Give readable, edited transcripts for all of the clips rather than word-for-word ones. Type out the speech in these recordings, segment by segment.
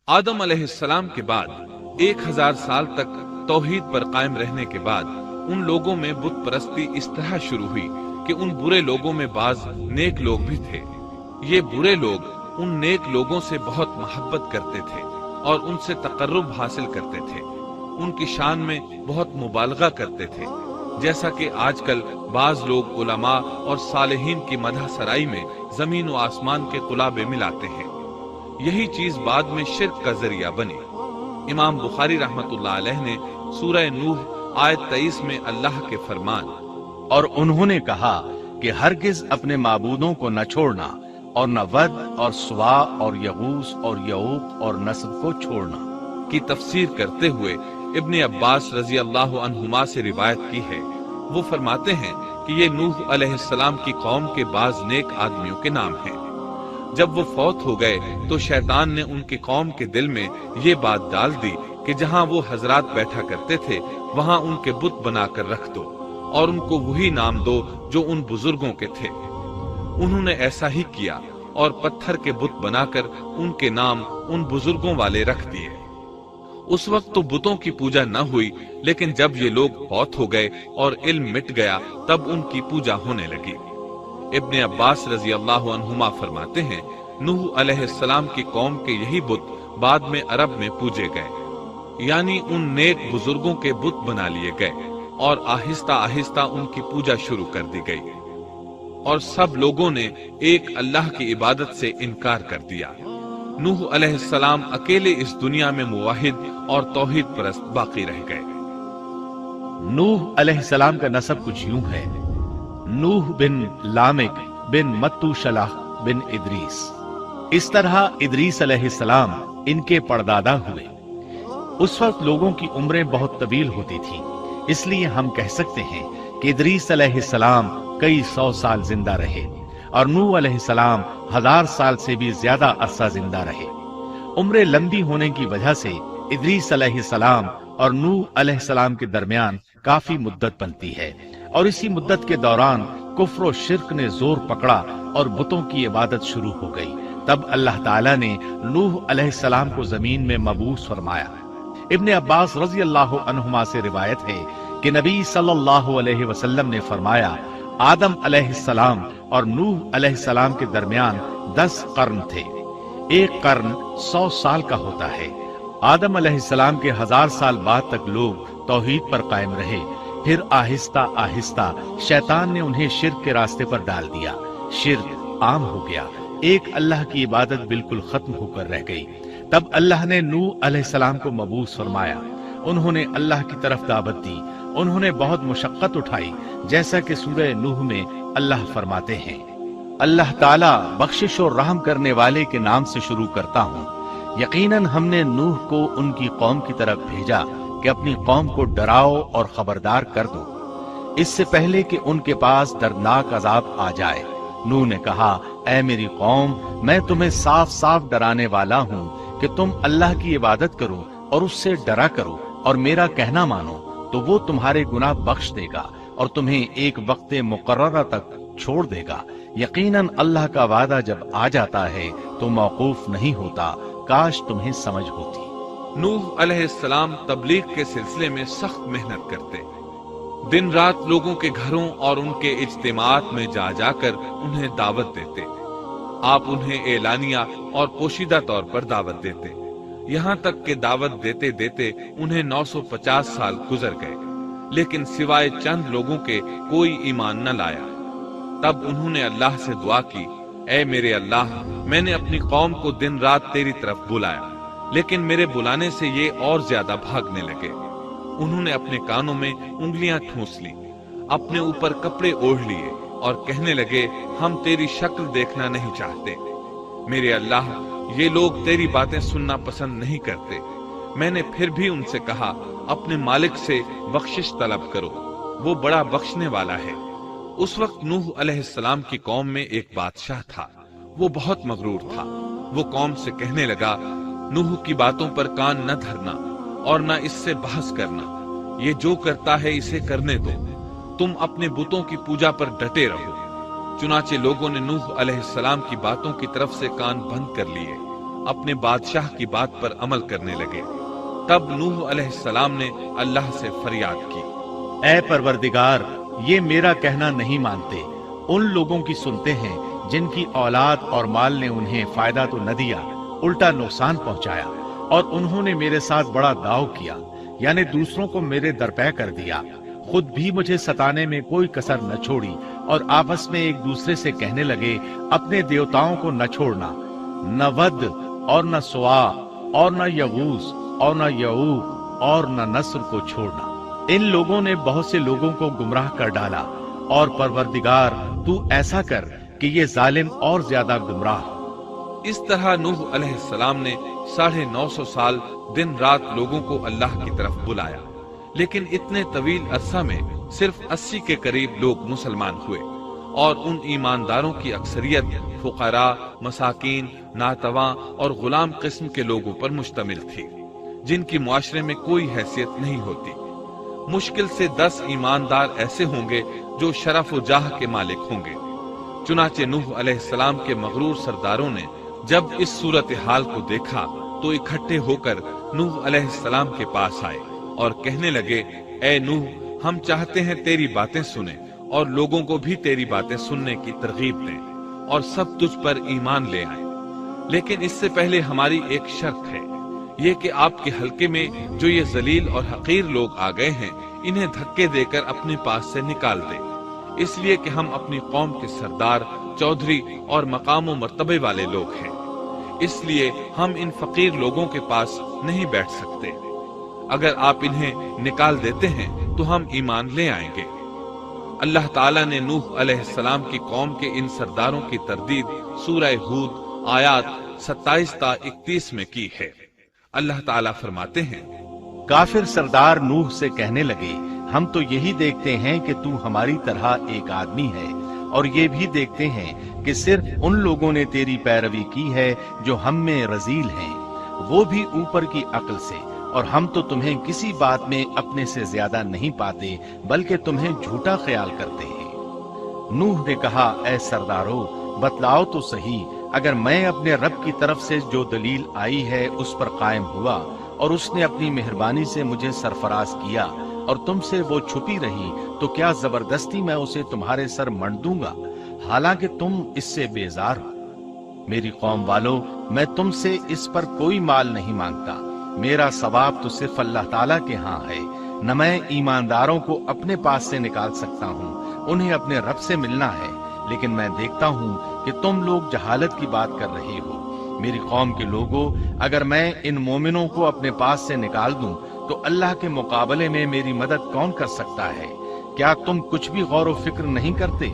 آدم علیہ السلام کے بعد 1000 سال تک توحید پر قائم رہنے کے بعد ان لوگوں میں بت پرستی اس طرح شروع ہوئی کہ ان برے لوگوں میں بعض نیک لوگ بھی تھے۔ یہ برے لوگ ان نیک لوگوں سے بہت محبت کرتے تھے اور ان سے تقرب حاصل کرتے تھے، ان کی شان میں بہت مبالغہ کرتے تھے، جیسا کہ آج کل بعض لوگ علماء اور صالحین کی مدح سرائی میں زمین و آسمان کے قلابے ملاتے ہیں۔ یہی چیز بعد میں شرک کا ذریعہ بنی۔ امام بخاری رحمت اللہ علیہ نے سورہ نوح آیت 23 میں اللہ کے فرمان اور انہوں نے کہا کہ ہرگز اپنے معبودوں کو نہ چھوڑنا اور نہ ود اور سوا اور یغوث اور یعوق اور نصر کو چھوڑنا کی تفسیر کرتے ہوئے ابن عباس رضی اللہ عنہما سے روایت کی ہے۔ وہ فرماتے ہیں کہ یہ نوح علیہ السلام کی قوم کے بعض نیک آدمیوں کے نام ہیں۔ جب وہ فوت ہو گئے تو شیطان نے ان کی قوم کے دل میں یہ بات ڈال دی کہ جہاں وہ حضرات بیٹھا کرتے تھے وہاں ان کے بت بنا کر رکھ دو اور ان کو وہی نام دو جو ان بزرگوں کے تھے۔ انہوں نے ایسا ہی کیا اور پتھر کے بت بنا کر ان کے نام ان بزرگوں والے رکھ دیے۔ اس وقت تو بتوں کی پوجا نہ ہوئی، لیکن جب یہ لوگ فوت ہو گئے اور علم مٹ گیا تب ان کی پوجا ہونے لگی۔ ابن عباس رضی اللہ عنہما فرماتے ہیں نوح علیہ السلام کی قوم کے یہی بت بعد میں عرب میں پوجے گئے، یعنی ان نیک بزرگوں کے بت بنا لیے گئے اور آہستہ آہستہ ان کی پوجا شروع کر دی گئی، اور سب لوگوں نے ایک اللہ کی عبادت سے انکار کر دیا۔ نوح علیہ السلام اکیلے اس دنیا میں موحد اور توحید پرست باقی رہ گئے۔ نوح علیہ السلام کا نسب کچھ یوں ہے: نوح بن لامک بن متو شلح بن ادریس۔ اس طرح ادریس علیہ السلام ان کے پردادا ہوئے۔ اس وقت لوگوں کی عمریں بہت طویل ہوتی تھی، اس لیے ہم کہہ سکتے ہیں کہ ادریس علیہ السلام کئی 100 سال زندہ رہے اور نوح علیہ السلام 1000 سال سے بھی زیادہ عرصہ زندہ رہے۔ عمریں لمبی ہونے کی وجہ سے ادریس علیہ السلام اور نوح علیہ السلام کے درمیان کافی مدت بنتی ہے، اور اسی مدت کے دوران کفر و شرک نے زور پکڑا اور بتوں کی عبادت شروع ہو گئی۔ تب اللہ تعالیٰ نے نوح علیہ السلام کو زمین میں مبعوث فرمایا۔ ابن عباس رضی اللہ عنہما سے روایت ہے کہ نبی صلی اللہ علیہ وسلم نے فرمایا آدم علیہ السلام اور نوح علیہ السلام کے درمیان 10 قرن تھے۔ ایک قرن 100 سال کا ہوتا ہے۔ آدم علیہ السلام کے 1000 سال بعد تک لوگ توحید پر قائم رہے، پھر آہستہ آہستہ شیطان نے انہیں شرک کے راستے پر ڈال دیا، شرک عام ہو گیا، ایک اللہ کی عبادت بالکل ختم ہو کر رہ گئی۔ تب اللہ نے نوح علیہ السلام کو مبعوث فرمایا۔ انہوں نے اللہ کی طرف دعوت دی، انہوں نے بہت مشقت اٹھائی، جیسا کہ سورہ نوح میں اللہ فرماتے ہیں: اللہ تعالیٰ بخشش اور رحم کرنے والے کے نام سے شروع کرتا ہوں۔ یقیناً ہم نے نوح کو ان کی قوم کی طرف بھیجا کہ اپنی قوم کو ڈراؤ اور خبردار کر دو، اس سے پہلے کہ ان کے پاس دردناک عذاب آ جائے۔ نوح نے کہا: اے میری قوم، میں تمہیں صاف صاف ڈرانے والا ہوں کہ تم اللہ کی عبادت کرو اور اس سے ڈرا کرو اور میرا کہنا مانو، تو وہ تمہارے گناہ بخش دے گا اور تمہیں ایک وقت مقررہ تک چھوڑ دے گا۔ یقیناً اللہ کا وعدہ جب آ جاتا ہے تو موقوف نہیں ہوتا، کاش تمہیں سمجھ ہوتی۔ نوح علیہ السلام تبلیغ کے سلسلے میں سخت محنت کرتے، دن رات لوگوں کے گھروں اور ان کے اجتماعات میں جا جا کر انہیں دعوت دیتے۔ آپ انہیں اعلانیہ اور پوشیدہ طور پر دعوت دیتے، یہاں تک کہ دعوت دیتے دیتے انہیں 950 سال گزر گئے، لیکن سوائے چند لوگوں کے کوئی ایمان نہ لایا۔ تب انہوں نے اللہ سے دعا کی: اے میرے اللہ، میں نے اپنی قوم کو دن رات تیری طرف بلایا، لیکن میرے بلانے سے یہ اور زیادہ بھاگنے لگے۔ انہوں نے اپنے کانوں میں انگلیاں ٹھونس لی، اپنے اوپر کپڑے اوڑھ لیے اور کہنے لگے: ہم تیری شکل دیکھنا نہیں چاہتے۔ میرے اللہ، یہ لوگ تیری باتیں سننا پسند نہیں کرتے۔ میں نے پھر بھی ان سے کہا: اپنے مالک سے بخشش طلب کرو، وہ بڑا بخشنے والا ہے۔ اس وقت نوح علیہ السلام کی قوم میں ایک بادشاہ تھا، وہ بہت مغرور تھا۔ وہ قوم سے کہنے لگا: نوح کی باتوں پر کان نہ دھرنا اور نہ اس سے بحث کرنا، یہ جو کرتا ہے اسے کرنے دو، تم اپنے بتوں کی پوجا پر ڈٹے رہو۔ چنانچہ لوگوں نے نوح علیہ السلام کی باتوں کی طرف سے کان بند کر لیے अपने बादशाह की बात पर अमल करने लगे। तब नूह अलैहिस्सलाम ने अल्लाह से फरियाद की, ऐ परवरदिगार, ये मेरा कहना नहीं मानते। उन लोगों की सुनते हैं जिनकी औलाद और माल ने उन्हें फायदा तो न दिया, उल्टा नुकसान पहुंचाया, और उन्होंने मेरे साथ बड़ा दाव किया, यानी दूसरों को मेरे दरपे कर दिया। खुद भी मुझे सताने में कोई कसर न छोड़ी, और आपस में एक दूसरे से कहने लगे, अपने देवताओं को न छोड़ना, न वद और न सुआ और न यगूस और न यऊक और न नस्र को छोड़ना। इन लोगों ने बहुत से लोगों को गुमराह कर डाला, और परवरदिगार तू ऐसा कर कि ये जालिम और ज्यादा गुमराह। इस तरह नूह अलैहिस्सलाम ने 950 साल दिन रात लोगों को अल्लाह की तरफ बुलाया, लेकिन इतने तवील अरसा में सिर्फ 80 के करीब लोग मुसलमान हुए, और उन ईमानदारों की अक्सरियत फुकरा, मसाकीन, नातवा और गुलाम किस्म के लोगों पर मुश्तमिल थी, जिनकी मुआशरे में कोई हैसियत नहीं होती। मुश्किल से 10 ईमानदार ऐसे होंगे जो शरफ व जाह के मालिक होंगे। चुनाचे नूह अलैहिस्सलाम के मगरूर सरदारों ने जब इस सूरत हाल को देखा तो इकट्ठे होकर नूह अलैहिस्सलाम के पास आए और कहने लगे, ए नूह, हम चाहते हैं तेरी बातें सुने और लोगों को भी तेरी बातें सुनने की तरगीब दें और सब तुझ पर ईमान ले आए। लेकिन इससे पहले हमारी एक शर्त है, ये कि आपके हलके में जो ये जलील और हकीर लोग आ गए हैं, इन्हें धक्के देकर अपने पास से निकाल दे, इसलिए कि हम अपनी कौम के सरदार, चौधरी और मकाम व मर्तबे वाले लोग हैं। इसलिए हम इन फकीर लोगों के पास नहीं बैठ सकते। अगर आप इन्हें निकाल देते हैं तो हम ईमान ले आएंगे। अल्लाह ताला ने नूह अलैहिस्सलाम की कौम के इन सरदारों की तरदीद सूरह हूद आयत 27 ता 31 में की है। अल्लाह ताला फरमाते हैं, काफिर सरदार नूह से कहने लगे, हम तो यही देखते हैं कि तू हमारी तरह एक आदमी है, और ये भी देखते हैं कि सिर्फ उन लोगों ने तेरी पैरवी की है जो हम में रजील हैं, वो भी ऊपर की अक्ल से, और हम तो तुम्हें किसी बात में अपने से ज्यादा नहीं पाते, बल्कि तुम्हें झूठा ख्याल करते हैं। नूह ने कहा, ऐ सरदारो, बतलाओ तो सही, अगर मैं अपने रब की तरफ से जो दलील आई है उस पर कायम हुआ, और उसने अपनी मेहरबानी से मुझे सरफराज किया और तुमसे वो छुपी रही, तो क्या जबरदस्ती मैं उसे तुम्हारे सर मंड दूंगा, हालांकि तुम इससे बेजार हो। मेरी कौम वालों, मैं तुमसे इस पर कोई माल नहीं मांगता, मेरा सवाब तो सिर्फ अल्लाह ताला के यहाँ है। न मैं ईमानदारों को अपने पास से निकाल सकता हूँ, उन्हें अपने रब से मिलना है, लेकिन मैं देखता हूँ कि तुम लोग जहालत की बात कर रहे हो। मेरी कौम के लोगों, अगर मैं इन मोमिनों को अपने पास से निकाल दूं, तो अल्लाह के मुकाबले में मेरी मदद कौन कर सकता है? क्या तुम कुछ भी गौर व फिक्र नहीं करते?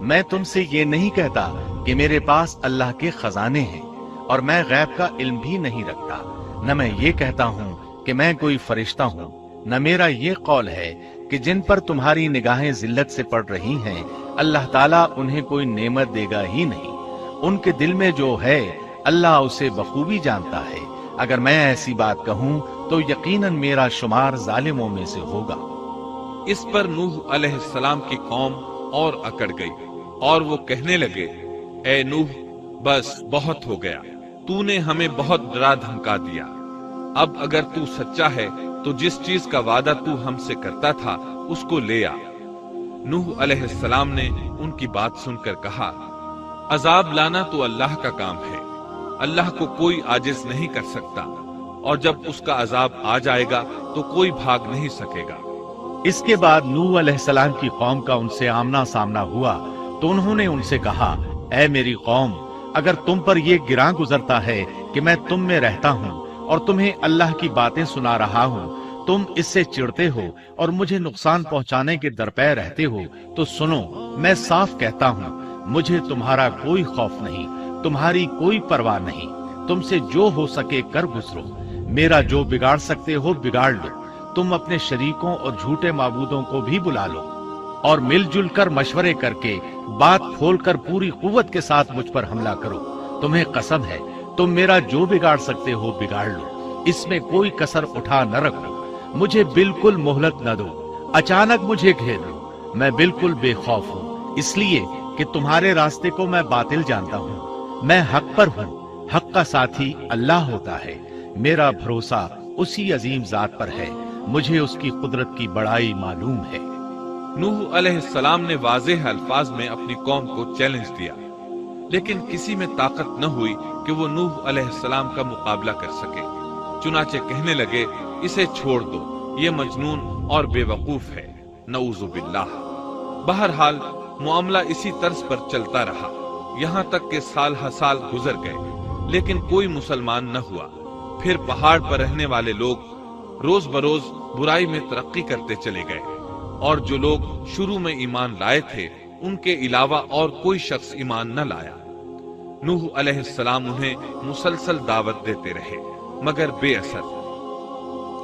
मैं तुमसे ये नहीं कहता कि मेरे पास अल्लाह के खजाने हैं, और मैं गैब का इल्म भी नहीं रखता। न मैं ये कहता हूँ कि मैं कोई फरिश्ता हूँ, न मेरा ये कौल है कि जिन पर तुम्हारी निगाहें जिल्लत से पड़ रही हैं, अल्लाह ताला उन्हें कोई नेमत देगा ही नहीं। उनके दिल में जो है अल्लाह उसे बखूबी जानता है। अगर मैं ऐसी बात कहूँ तो यकीनन मेरा शुमार जालिमों में से होगा। इस पर नूह अलैहिस्सलाम की कौम और अकड़ गई और वो कहने लगे, ए नूह, बस बहुत हो गया, तूने हमें बहुत डरा धमका दिया। अब अगर तू सच्चा है तो जिस चीज का वादा तू हमसे करता था उसको ले आ। नूह अलैहिस्सलाम ने उनकी बात सुनकर कहा, अजाब लाना तो अल्लाह का काम है, अल्लाह को कोई आजिज नहीं कर सकता, और जब उसका अजाब आ जाएगा तो कोई भाग नहीं सकेगा। इसके बाद नूह अलैहिस्सलाम की कौम का उनसे आमना सामना हुआ तो उन्होंने उनसे कहा, ऐ मेरी कौम, अगर तुम पर यह गिरां गुजरता है कि मैं तुम में रहता हूँ और तुम्हें अल्लाह की बातें सुना रहा हूँ, तुम इससे चिढ़ते हो और मुझे नुकसान पहुंचाने के दरपे रहते हो, तो सुनो, मैं साफ कहता हूँ, मुझे तुम्हारा कोई खौफ नहीं, तुम्हारी कोई परवाह नहीं। तुमसे जो हो सके कर गुजरो, मेरा जो बिगाड़ सकते हो बिगाड़ लो। तुम अपने शरीकों और झूठे माबूदों को भी बुला लो और मिलजुल कर मशवरे करके बात खोलकर पूरी कुव्वत के साथ मुझ पर हमला करो। तुम्हें कसम है, तुम मेरा जो बिगाड़ सकते हो बिगाड़ लो, इसमें कोई कसर उठा न रखो। मुझे बिल्कुल मोहलत न दो, अचानक मुझे घेर लो। मैं बिल्कुल बेखौफ हूँ, इसलिए कि तुम्हारे रास्ते को मैं बातिल जानता हूँ। मैं हक पर हूँ, हक का साथी अल्लाह होता है। मेरा भरोसा उसी अजीम जात पर है, मुझे उसकी कुदरत की बड़ाई मालूम है। नूह अलैहिस्सलाम ने वाज़ेह अल्फाज में अपनी कौम को चैलेंज दिया, लेकिन किसी में ताकत न हुई कि वो नूह अलैहिस्सलाम का मुकाबला कर सके। चुनाचे कहने लगे, इसे छोड़ दो, ये मजनून और बेवकूफ है, नऊज़ु बिल्लाह। बहरहाल मामला इसी तर्ज पर चलता रहा, यहाँ तक कि साल हर साल गुजर गए, लेकिन कोई मुसलमान न हुआ। फिर पहाड़ पर रहने वाले लोग रोज बरोज बुराई में तरक्की करते चले गए, और जो लोग शुरू में ईमान लाए थे उनके अलावा और कोई शख्स ईमान न लाया। नूह अलैहिस्सलाम उन्हें मुसलसल दावत देते रहे, मगर बेअसर।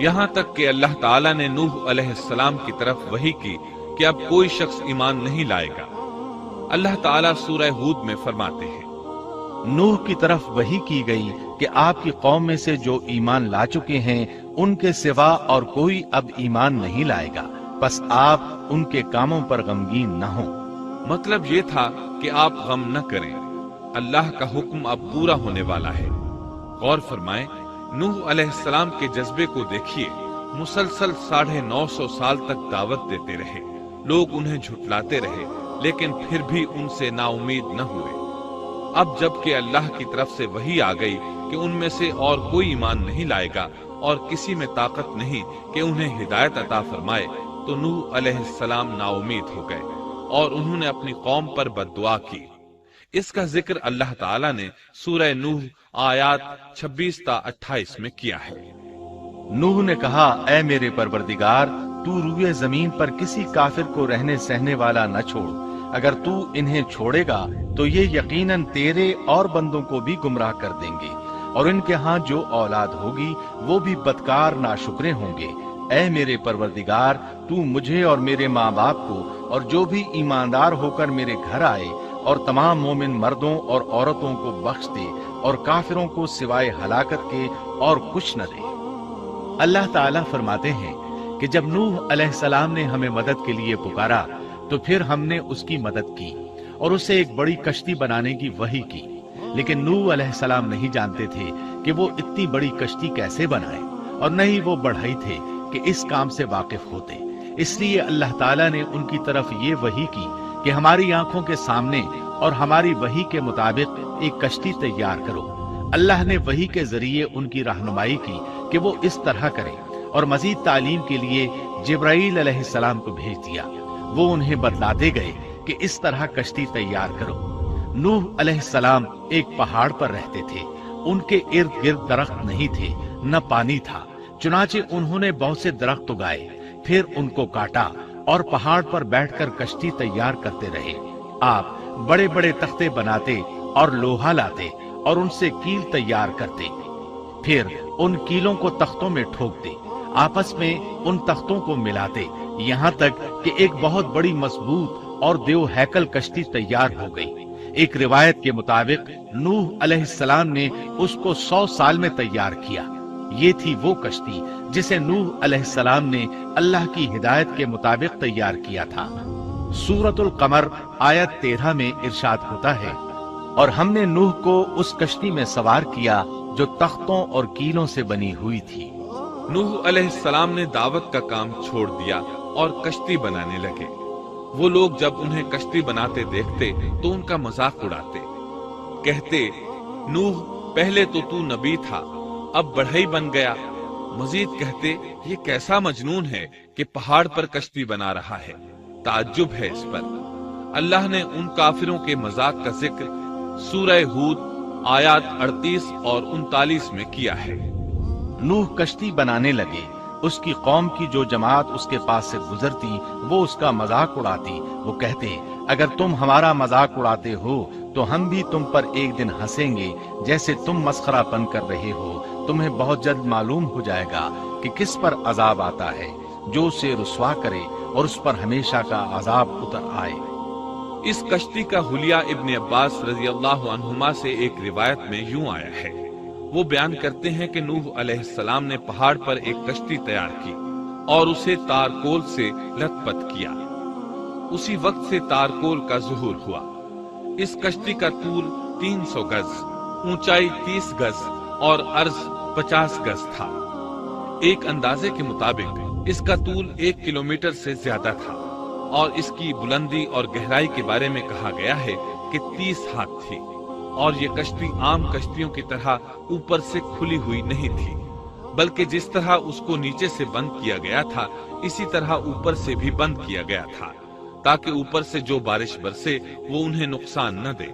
यहाँ तक कि अल्लाह ताला ने नूह अलैहिस्सलाम की तरफ वही की कि अब कोई शख्स ईमान नहीं लाएगा। अल्लाह ताला सूरह हूद में फरमाते हैं, नूह की तरफ वही की गई कि आपकी कौम में से जो ईमान ला चुके हैं उनके सिवा और कोई अब ईमान नहीं लाएगा, बस आप उनके कामों पर गमगीन न हो। मतलब ये था कि आप गम न करें, अल्लाह का हुक्म अब पूरा होने वाला है। गौर फरमाएं, नूह अलैहिस्सलाम के जज्बे को देखिए। मुसलसल 950 साल तक दावत देते रहे, लोग उन्हें झुठलाते रहे, लेकिन फिर भी उनसे नाउमीद न हुए। अब जबकि अल्लाह की तरफ से वही आ गई कि उनमें से और कोई ईमान नहीं लाएगा और किसी में ताकत नहीं कि उन्हें हिदायत अता फरमाए, तो नूह अलैहिस्सलाम नाउमीद हो गए और उन्होंने अपनी कौम पर बद्दुआ की। इसका जिक्र अल्लाह ताला ने सूरह नूह आयात 26 ता 28 में किया है। नूह ने कहा, ऐ मेरे परवरदिगार, तू रूए जमीन पर किसी काफिर को रहने सहने वाला न छोड़। अगर तू इन्हें छोड़ेगा तो ये यकीनन तेरे और बंदों को भी गुमराह कर देंगे, और इनके यहाँ जो औलाद होगी वो भी बदकार नाशुक्रे होंगे। ऐ मेरे परवरदिगार, तू मुझे और मेरे माँ बाप को और जो भी ईमानदार होकर मेरे घर आए और तमाम मोमिन मर्दों और औरतों को बख्श दे, और काफिरों को सिवाय हलाकत के और कुछ न दे। अल्लाह ताला फरमाते हैं कि जब नूह अलैहिस्सलाम ने हमें मदद के लिए पुकारा तो फिर हमने उसकी मदद की और उसे एक बड़ी कश्ती बनाने की वही की। लेकिन नूह अलैहिस्सलाम नहीं जानते थे कि वो इतनी बड़ी कश्ती कैसे बनाए, और न ही वो बढ़ई थे कि इस काम से वाकिफ होते। इसलिए अल्लाह ताला ने उनकी तरफ ये वही की कि हमारी आंखों के सामने और हमारी वही के मुताबिक एक कश्ती तैयार करो। अल्लाह ने वही के जरिए उनकी रहनुमाई की कि वो इस तरह करें, और मजीद तालीम के लिए जिब्राईल अलैहिस्सलाम को भेज दिया। वो उन्हें बतलाते गए कि इस तरह कश्ती तैयार करो। नूह अलैहिस्सलाम एक पहाड़ पर रहते थे, उनके इर्द गिर्द दरख्त नहीं थे, न पानी था। चुनाचे उन्होंने बहुत से दरख्त उगाए, फिर उनको काटा और पहाड़ पर बैठकर कश्ती तैयार करते रहे। आप बड़े बड़े तख्ते बनाते और लोहा लाते और उनसे कील तैयार करते, फिर उन कीलों को तख्तों में ठोकते, आपस में उन तख्तों को मिलाते, यहाँ तक कि एक बहुत बड़ी मजबूत और देव हैकल कश्ती तैयार हो गई। एक रिवायत के मुताबिक नूह अलैहिस्सलाम ने उसको 100 साल में तैयार किया। ये थी वो कश्ती जिसे नूह अलैहिस्सलाम ने अल्लाह की हिदायत के मुताबिक तैयार किया था। सूरतुल कमर आयत 13 में इरशाद होता है, और हमने नूह को उस कश्ती में सवार किया जो तख्तों और कीलों से बनी हुई थी। नूह अलैहिस्सलाम ने दावत का काम छोड़ दिया और कश्ती बनाने लगे। वो लोग जब उन्हें कश्ती बनाते देखते तो उनका मजाक उड़ाते, कहते, नूह पहले तो तू नबी था, अब बढ़ई बन गया। मजीद कहते, ये कैसा मजनून है कि पहाड़ पर कश्ती बना रहा है। ताज्जुब है इस पर। अल्लाह ने उन काफिरों के मजाक का जिक्र सूरह हूद आयात 38 और 39 में किया है। नूह कश्ती बनाने लगे। उसकी कौम की जो जमात उसके पास से गुजरती वो उसका मजाक उड़ाती। वो कहते, अगर तुम हमारा मजाक उड़ाते हो तो हम भी तुम पर एक दिन हंसेंगे जैसे तुम मस्खरापन कर रहे हो। तुम्हें बहुत जल्द मालूम हो जाएगा कि किस पर अजाब आता है, जो उसे रुस्वा करे और उस पर हमेशा का अजाब उतर आए। इस कश्ती का हुलिया इब्न अब्बास रज़ियल्लाहु अन्हुमा से एक रिवायत में यूं आया है। वो बयान करते हैं कि नूह अलैहिस्सलाम ने पहाड़ पर एक कश्ती तैयार की और उसे तारकोल से लथपथ किया। उसी वक्त से तारकोल का ज़ुहूर हुआ। इस कश्ती का तूल 300 गज ऊंचाई 30 गज और अर्ज 50 गज था। एक अंदाजे के मुताबिक इसका तूल 1 किलोमीटर से ज्यादा था और इसकी बुलंदी और गहराई के बारे में कहा गया है कि 30 हाथ थी। और ये कश्ती आम कश्तियों की तरह ऊपर से खुली हुई नहीं थी, बल्कि जिस तरह उसको नीचे से बंद किया गया था इसी तरह ऊपर से भी बंद किया गया था, ताकि ऊपर से जो बारिश बरसे वो उन्हें नुकसान न दे।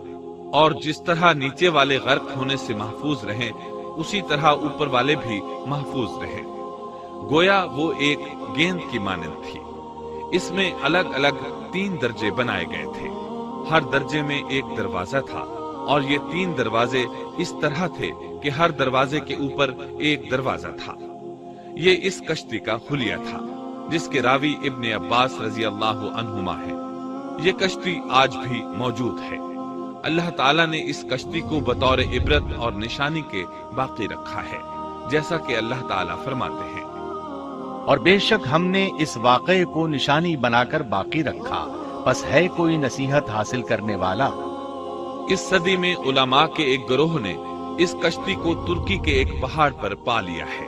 और जिस तरह नीचे वाले गर्क होने से महफूज रहें, उसी तरह ऊपर वाले भी महफूज रहें। गोया वो एक गेंद की मानंद थी। इसमें अलग अलग 3 दर्जे बनाए गए थे। हर दर्जे में एक दरवाजा था और ये 3 दरवाजे इस तरह थे कि हर दरवाजे के ऊपर एक दरवाजा था। ये इस कश्ती का हुलिया था, जिसके रावी इब्ने अब्बास रजी अल्लाह अन्हुमा है। ये कश्ती आज भी मौजूद है। अल्लाह ताला ने इस कश्ती को बतौर इबरत और निशानी के बाकी रखा है, जैसा कि अल्लाह ताला फरमाते हैं, और बेशक हमने इस वाक़े को निशानी बनाकर बाकी रखा, बस है कोई नसीहत हासिल करने वाला। इस सदी में उलमा के एक गिरोह ने इस कश्ती को तुर्की के एक पहाड़ पर पा लिया है।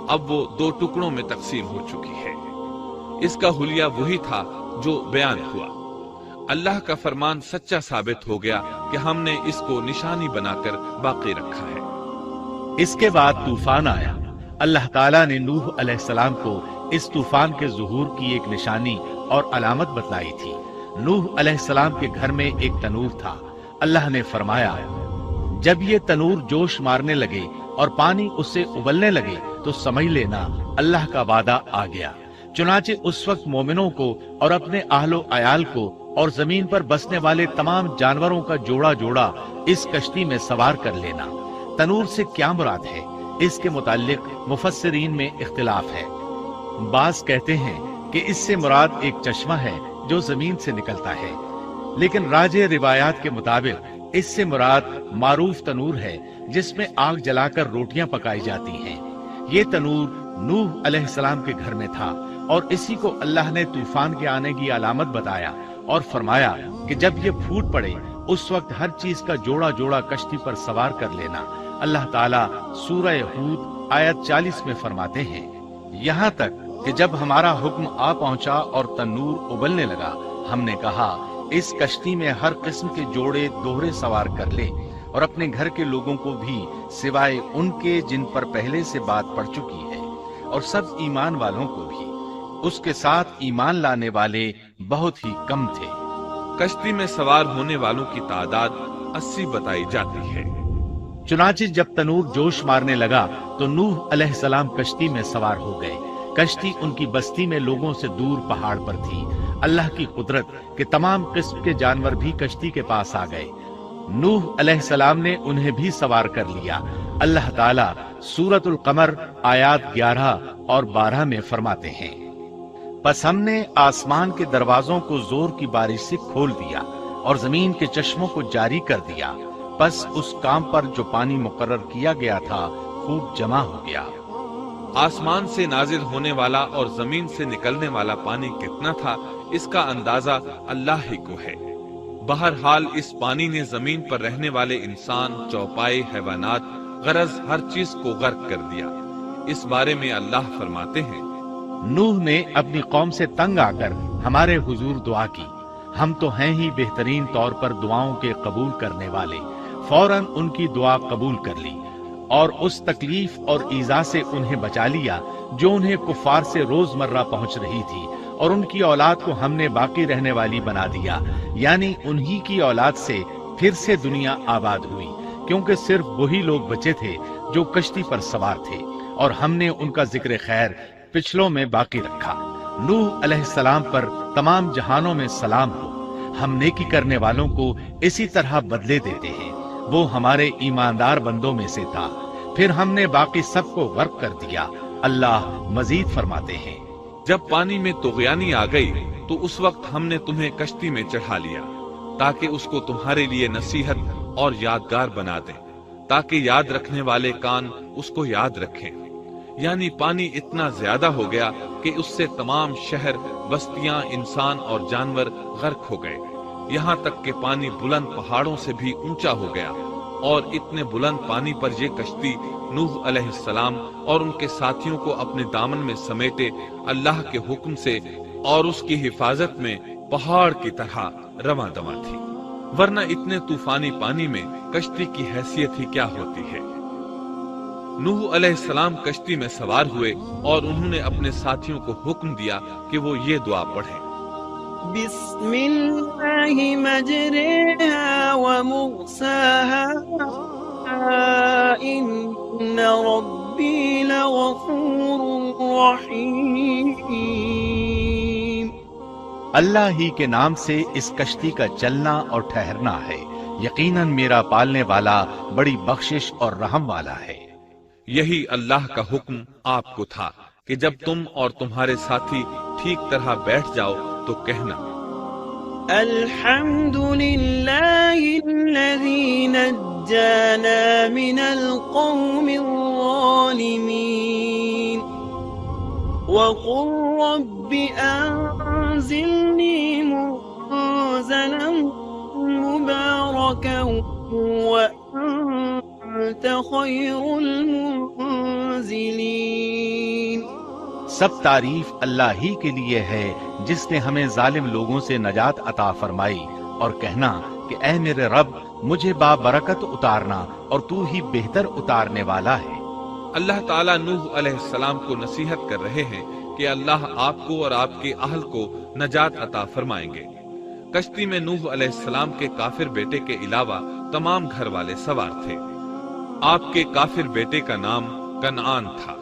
अब वो 2 टुकड़ों में तकसीम हो चुकी है। इसका हुलिया वही था जो बयान हुआ। अल्लाह का फरमान सच्चा साबित हो गया कि हमने इसको निशानी बनाकर बाकी रखा है। इसके बाद तूफान आया। अल्लाह ताला ने नूह अलैहिस्सलाम को इस तूफान के ज़ुहूर की एक निशानी और अलामत बतलाई थी। नूह अलैहिस्सलाम के घर में एक तनूर था। अल्लाह ने फरमाया, जब ये तनूर जोश मारने लगे और पानी उससे उबलने लगे तो समझ लेना अल्लाह का वादा आ गया। चुनाचे उस वक्त मोमिनों को और अपने आहलो अयाल को और जमीन पर बसने वाले तमाम जानवरों का जोड़ा जोड़ा इस कश्ती में सवार कर लेना। तनूर से क्या मुराद है, इसके मुताल्लिक मुफस्सिरीन में इख्तिलाफ है। बास कहते हैं कि इससे मुराद एक चश्मा है जो जमीन से निकलता है, लेकिन राजे रिवायात के मुताबिक इससे मुराद मारूफ तनूर है जिसमें आग जलाकर रोटियां पकाई जाती हैं। ये तनूर नूह अलैहिस्सलाम के घर में था और इसी को अल्लाह ने तूफान के आने की अलामत बताया और फरमाया कि जब ये फूट पड़े उस वक्त हर चीज का जोड़ा जोड़ा कश्ती पर सवार कर लेना। अल्लाह ताला सूरह हूद आयत 40 में फरमाते हैं, यहाँ तक कि जब हमारा हुक्म आ पहुंचा और तनूर उबलने लगा, हमने कहा इस कश्ती में हर किस्म के जोड़े दोहरे सवार कर ले और अपने घर के लोगों को भी सिवाय उनके जिन पर पहले से बात पड़ चुकी है, और सब ईमान वालों को भी। उसके साथ ईमान लाने वाले बहुत ही कम थे। कश्ती में सवार होने वालों की तादाद 80 बताई जाती है। चुनाचे जब तनूर जोश मारने लगा तो नूह अलैहिस्सलाम कश्ती में सवार हो गए। कश्ती उनकी बस्ती में लोगों से दूर पहाड़ पर थी। अल्लाह की कुदरत के तमाम किस्म के जानवर भी कश्ती के पास आ गए। नूह अलैहिस्सलाम ने उन्हें भी सवार कर लिया। अल्लाह ताला सूरतुल कमर आयत 11 और 12 में फरमाते हैं, बस हमने आसमान के दरवाजों को जोर की बारिश से खोल दिया और जमीन के चश्मों को जारी कर दिया। बस उस काम पर जो पानी मुकर्रर किया गया था खूब जमा हो गया। आसमान से नाजिल होने वाला और जमीन से निकलने वाला पानी कितना था, इसका अंदाजा अल्लाह ही को है। बहरहाल इस पानी ने जमीन पर रहने वाले इंसान, चौपाई, हैवानात, गरज हर चीज को गर्क कर दिया। इस बारे में अल्लाह फरमाते हैं, नूह ने अपनी कौम से तंग आकर हमारे हुजूर दुआ की, हम तो हैं ही बेहतरीन तौर पर दुआओं के कबूल करने वाले। फौरन उनकी दुआ कबूल कर ली और उस तकलीफ और ईजा से उन्हें बचा लिया जो उन्हें कुफार से रोजमर्रा पहुंच रही थी, और उनकी औलाद को हमने बाकी रहने वाली बना दिया, यानी उन्हीं की औलाद से फिर से दुनिया आबाद हुई, क्योंकि सिर्फ वही लोग बचे थे जो कश्ती पर सवार थे, और हमने उनका जिक्र खैर पिछलों में बाकी रखा। नूह अलैहिस्सलाम पर तमाम जहानों में सलाम हो। हम नेकी करने वालों को इसी तरह बदले देते हैं। वो हमारे ईमानदार बंदों में से था। फिर हमने बाकी सबको गर्क कर दिया। अल्लाह मजीद फरमाते हैं, जब पानी में तुग़यानी आ गई तो उस वक्त हमने तुम्हें कश्ती में चढ़ा लिया ताकि उसको तुम्हारे लिए नसीहत और यादगार बना दें, ताकि याद रखने वाले कान उसको याद रखें। यानी पानी इतना ज्यादा हो गया कि उससे तमाम शहर, बस्तियां, इंसान और जानवर गर्क हो गए। यहाँ तक कि पानी बुलंद पहाड़ों से भी ऊंचा हो गया। اور اتنے بلند پانی پر یہ کشتی نوح علیہ السلام اور ان کے ساتھیوں کو اپنے دامن میں سمیٹے اللہ کے حکم سے اور اس کی حفاظت میں پہاڑ کی طرح رواں دواں تھی، ورنہ اتنے طوفانی پانی میں کشتی کی حیثیت ہی کیا ہوتی ہے۔ نوح علیہ السلام کشتی میں سوار ہوئے اور انہوں نے اپنے ساتھیوں کو حکم دیا کہ وہ یہ دعا پڑھیں، بسم اللہ مجریہا ومرساہا ان ربی لغفور رحیم۔ اللہ ہی کے نام سے اس کشتی کا چلنا اور ٹھہرنا ہے، یقیناً میرا پالنے والا بڑی بخشش اور رحم والا ہے۔ یہی اللہ کا حکم آپ کو تھا کہ جب تم اور تمہارے ساتھی ٹھیک طرح بیٹھ جاؤ تو کہنا، الحمد للہ الذی نجانا من القوم الظالمین وقل رب انزلنی منزلا مبارکا وانت خیر المنزلین۔ سب تعریف اللہ ہی کے لیے ہے جس نے ہمیں ظالم لوگوں سے نجات عطا فرمائی، اور کہنا کہ اے میرے رب مجھے بابرکت اتارنا اور تو ہی بہتر اتارنے والا ہے۔ اللہ تعالیٰ نوح علیہ السلام کو نصیحت کر رہے ہیں کہ اللہ آپ کو اور آپ کے اہل کو نجات عطا فرمائیں گے۔ کشتی میں نوح علیہ السلام کے کافر بیٹے کے علاوہ تمام گھر والے سوار تھے۔ آپ کے کافر بیٹے کا نام کنعان تھا،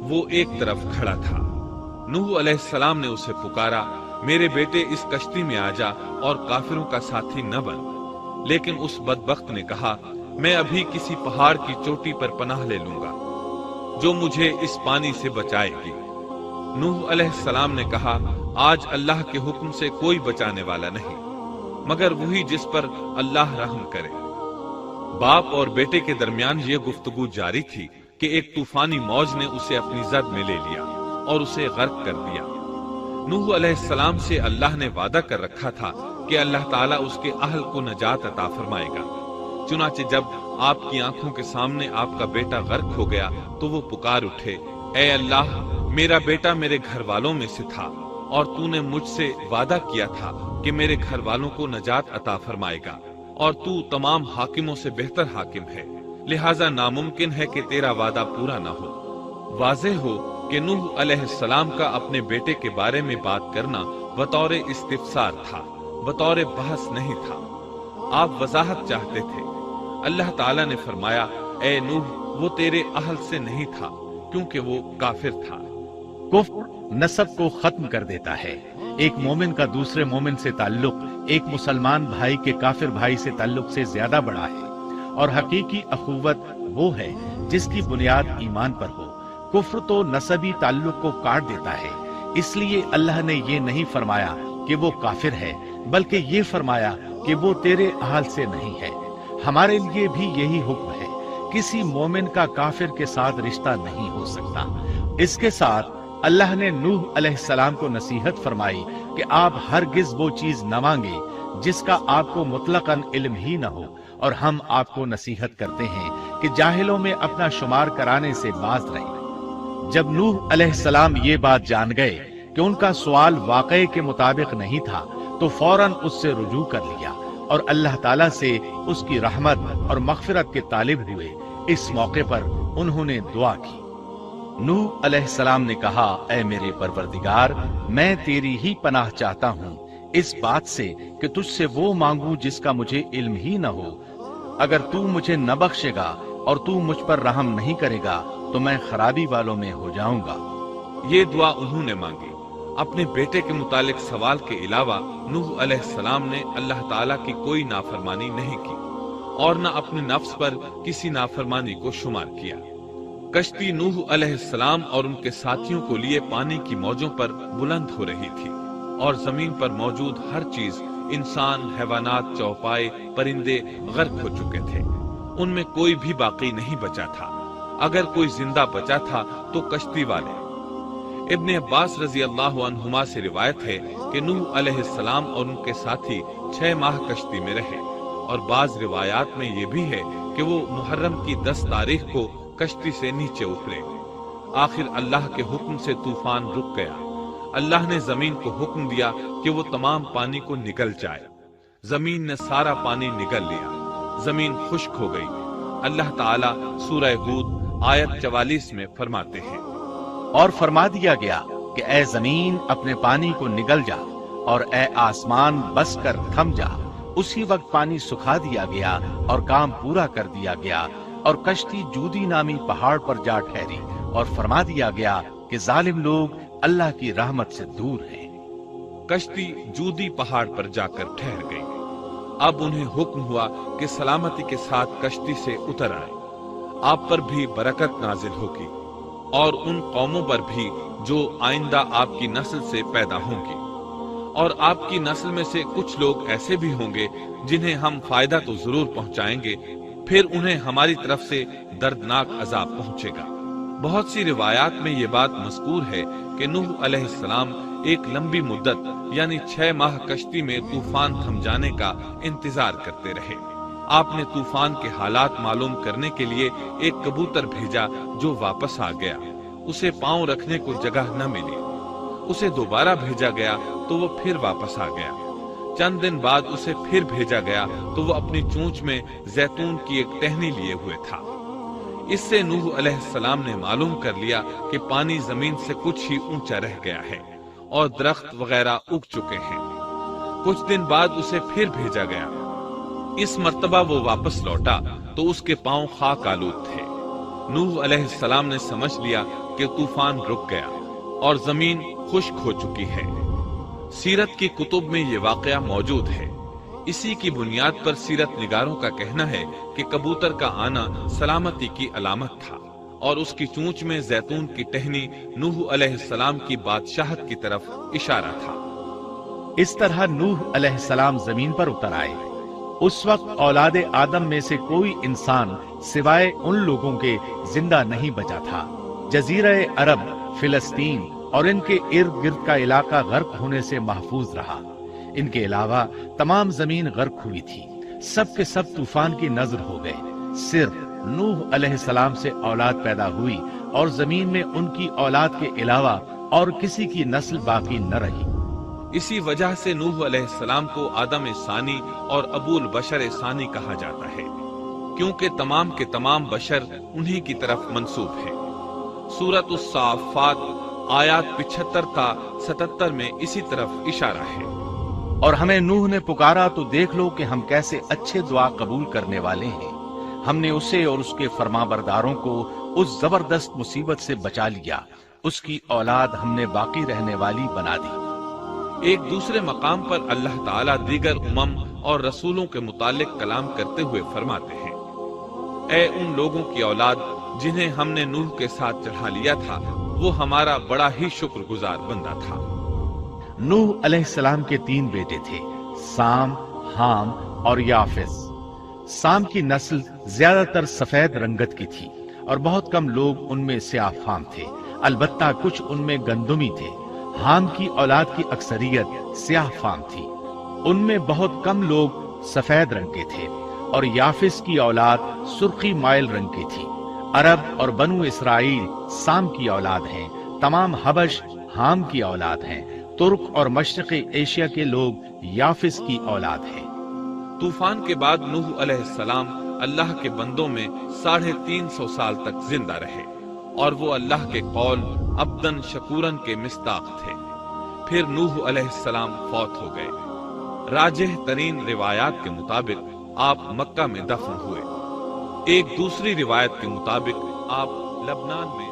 وہ ایک طرف کھڑا تھا۔ نوح علیہ السلام نے اسے پکارا، میرے بیٹے اس کشتی میں آ جا اور کافروں کا ساتھی نہ بن، لیکن اس بدبخت نے کہا، میں ابھی کسی پہاڑ کی چوٹی پر پناہ لے لوں گا جو مجھے اس پانی سے بچائے گی۔ نوح علیہ السلام نے کہا، آج اللہ کے حکم سے کوئی بچانے والا نہیں مگر وہی جس پر اللہ رحم کرے۔ باپ اور بیٹے کے درمیان یہ گفتگو جاری تھی کہ ایک طوفانی موج نے اسے اپنی زد میں لے لیا اور اسے غرق کر دیا۔ نوح علیہ السلام سے اللہ نے وعدہ کر رکھا تھا کہ اللہ تعالیٰ اس کے اہل کو نجات عطا فرمائے گا۔ چنانچہ جب آپ کی آنکھوں کے سامنے آپ کا بیٹا غرق ہو گیا تو وہ پکار اٹھے، اے اللہ، میرا بیٹا میرے گھر والوں میں سے تھا اور تو نے مجھ سے وعدہ کیا تھا کہ میرے گھر والوں کو نجات عطا فرمائے گا، اور تو تمام حاکموں سے بہتر حاکم ہے، لہٰذا ناممکن ہے کہ تیرا وعدہ پورا نہ ہو۔ واضح ہو کہ نوح علیہ السلام کا اپنے بیٹے کے بارے میں بات کرنا بطور استفسار تھا، بطور بحث نہیں تھا۔ آپ وضاحت چاہتے تھے۔ اللہ تعالیٰ نے فرمایا، اے نوح، وہ تیرے اہل سے نہیں تھا کیونکہ وہ کافر تھا۔ کفر نسب کو ختم کر دیتا ہے۔ ایک مومن کا دوسرے مومن سے تعلق ایک مسلمان بھائی کے کافر بھائی سے تعلق سے زیادہ بڑا ہے، اور حقیقی اخوت وہ ہے جس کی بنیاد ایمان پر ہو۔ کفر تو نسبی تعلق کو کاٹ دیتا ہے، اس لیے اللہ نے یہ نہیں فرمایا کہ وہ کافر ہے، بلکہ یہ فرمایا کہ وہ تیرے اہل سے نہیں ہے۔ ہمارے لیے بھی یہی حکم ہے، کسی مومن کا کافر کے ساتھ رشتہ نہیں ہو سکتا۔ اس کے ساتھ اللہ نے نوح علیہ السلام کو نصیحت فرمائی کہ آپ ہرگز وہ چیز نہ مانگے جس کا آپ کو مطلقاً علم ہی نہ ہو، اور ہم آپ کو نصیحت کرتے ہیں کہ جاہلوں میں اپنا شمار کرانے سے باز رہیں۔ جب نوح علیہ السلام یہ بات جان گئے کہ ان کا سوال واقعے کے مطابق نہیں تھا تو فوراً اس سے رجوع کر لیا اور اللہ تعالیٰ سے اس کی رحمت اور مغفرت کے طالب ہوئے۔ اس موقع پر انہوں نے دعا کی۔ نوح علیہ السلام نے کہا، اے میرے پروردگار، میں تیری ہی پناہ چاہتا ہوں اس بات سے کہ تجھ سے وہ مانگوں جس کا مجھے علم ہی نہ ہو۔ اگر تو مجھے نہ بخشے گا اور تو مجھ پر رحم نہیں کرے گا تو میں خرابی والوں میں ہو جاؤں گا۔ یہ دعا انہوں نے مانگی۔ اپنے بیٹے کے متعلق سوال کے علاوہ نوح علیہ السلام نے اللہ تعالیٰ کی کوئی نافرمانی نہیں کی اور نہ اپنے نفس پر کسی نافرمانی کو شمار کیا۔ کشتی نوح علیہ السلام اور ان کے ساتھیوں کو لیے پانی کی موجوں پر بلند ہو رہی تھی، اور زمین پر موجود ہر چیز، انسان، حیوانات، چوپائے، پرندے غرق ہو چکے تھے۔ ان میں کوئی بھی باقی نہیں بچا تھا۔ اگر کوئی زندہ بچا تھا تو کشتی والے۔ ابن عباس رضی اللہ عنہما سے روایت ہے کہ نوح علیہ السلام اور ان کے ساتھی 6 ماہ کشتی میں رہے، اور بعض روایات میں یہ بھی ہے کہ وہ محرم کی 10 تاریخ کو کشتی سے نیچے اترے۔ آخر اللہ کے حکم سے طوفان رک گیا۔ اللہ نے زمین کو حکم دیا کہ وہ تمام پانی کو نگل جائے۔ زمین نے سارا پانی نگل لیا، زمین خشک ہو گئی۔ اللہ تعالیٰ سورہ ہود آیت 44 میں فرماتے ہیں، اور فرما دیا گیا کہ اے زمین اپنے پانی کو نگل جا، اور اے آسمان بس کر تھم جا۔ اسی وقت پانی سکھا دیا گیا اور کام پورا کر دیا گیا، اور کشتی جودی نامی پہاڑ پر جا ٹھہری، اور فرما دیا گیا کہ ظالم لوگ اللہ کی رحمت سے دور ہیں۔ کشتی جودی پہاڑ پر جا کر ٹھہر گئی۔ اب انہیں حکم ہوا کہ سلامتی کے ساتھ کشتی سے اتر آئے۔ آپ پر بھی برکت نازل ہوگی، اور ان قوموں پر بھی جو آئندہ آپ کی نسل سے پیدا ہوں گی، اور آپ کی نسل میں سے کچھ لوگ ایسے بھی ہوں گے جنہیں ہم فائدہ تو ضرور پہنچائیں گے، پھر انہیں ہماری طرف سے دردناک عذاب پہنچے گا۔ بہت سی روایات میں یہ بات مذکور ہے کہ نوح علیہ السلام ایک لمبی مدت یعنی 6 ماہ کشتی میں طوفان تھم جانے کا انتظار کرتے رہے۔ آپ نے طوفان کے حالات معلوم کرنے کے لیے ایک کبوتر بھیجا جو واپس آ گیا۔ اسے پاؤں رکھنے کو جگہ نہ ملی۔ اسے دوبارہ بھیجا گیا تو وہ پھر واپس آ گیا۔ چند دن بعد اسے پھر بھیجا گیا تو وہ اپنی چونچ میں زیتون کی ایک ٹہنی لیے ہوئے تھا۔ اس سے نوح علیہ السلام نے معلوم کر لیا کہ پانی زمین سے کچھ ہی اونچا رہ گیا ہے اور درخت وغیرہ اگ چکے ہیں۔ کچھ دن بعد اسے پھر بھیجا گیا۔ اس مرتبہ وہ واپس لوٹا تو اس کے پاؤں خاک آلود تھے۔ نوح علیہ السلام نے سمجھ لیا کہ طوفان رک گیا اور زمین خشک ہو چکی ہے۔ سیرت کی کتب میں یہ واقعہ موجود ہے۔ اسی کی بنیاد پر سیرت نگاروں کا کہنا ہے کہ کبوتر کا آنا سلامتی کی علامت تھا، اور اس کی چونچ میں زیتون کی ٹہنی نوح علیہ السلام کی بادشاہت کی طرف اشارہ تھا۔ اس طرح نوح علیہ السلام زمین پر اتر آئے۔ اس وقت اولاد آدم میں سے کوئی انسان سوائے ان لوگوں کے زندہ نہیں بچا تھا۔ جزیرہ عرب، فلسطین اور ان کے ارد گرد کا علاقہ غرق ہونے سے محفوظ رہا۔ ان کے علاوہ تمام زمین غرق ہوئی تھی۔ سب کے سب طوفان کی نذر ہو گئے۔ صرف نوح علیہ السلام سے اولاد پیدا ہوئی، اور زمین میں ان کی اولاد کے علاوہ اور کسی کی نسل باقی نہ رہی۔ اسی وجہ سے نوح علیہ السلام کو آدم ثانی اور ابو البشر ثانی کہا جاتا ہے، کیونکہ تمام کے تمام بشر انہی کی طرف منسوب ہیں۔ سورۃ الصافات آیات 75 تا 77 میں اسی طرف اشارہ ہے۔ اور ہمیں نوح نے پکارا تو دیکھ لو کہ ہم کیسے اچھے دعا قبول کرنے والے ہیں۔ ہم نے اسے اور اس کے فرمانبرداروں کو اس زبردست مصیبت سے بچا لیا۔ اس کی اولاد ہم نے باقی رہنے والی بنا دی۔ ایک دوسرے مقام پر اللہ تعالیٰ دیگر امم اور رسولوں کے متعلق کلام کرتے ہوئے فرماتے ہیں، اے ان لوگوں کی اولاد جنہیں ہم نے نوح کے ساتھ چڑھا لیا تھا، وہ ہمارا بڑا ہی شکر گزار بندہ تھا۔ نوح علیہ السلام کے 3 بیٹے تھے، سام، حام اور یافس۔ سام کی نسل زیادہ تر سفید رنگت کی تھی، اور بہت کم لوگ ان میں سیاہ فام تھے، البتہ کچھ ان میں گندمی تھے۔ حام کی اولاد کی اکثریت سیاہ فام تھی، ان میں بہت کم لوگ سفید رنگ کے تھے، اور یافس کی اولاد سرخی مائل رنگ کی تھی۔ عرب اور بنو اسرائیل سام کی اولاد ہیں، تمام حبش حام کی اولاد ہیں، ترک اور مشرقی ایشیا کے لوگ یافس کی اولاد ہیں۔ طوفان کے بعد نوح علیہ السلام اللہ کے بندوں میں 350 سال تک زندہ رہے، اور وہ اللہ کے قول عبدن شکورن کے مصداق تھے۔ پھر نوح علیہ السلام فوت ہو گئے۔ راجح ترین روایات کے مطابق آپ مکہ میں دفن ہوئے۔ ایک دوسری روایت کے مطابق آپ لبنان میں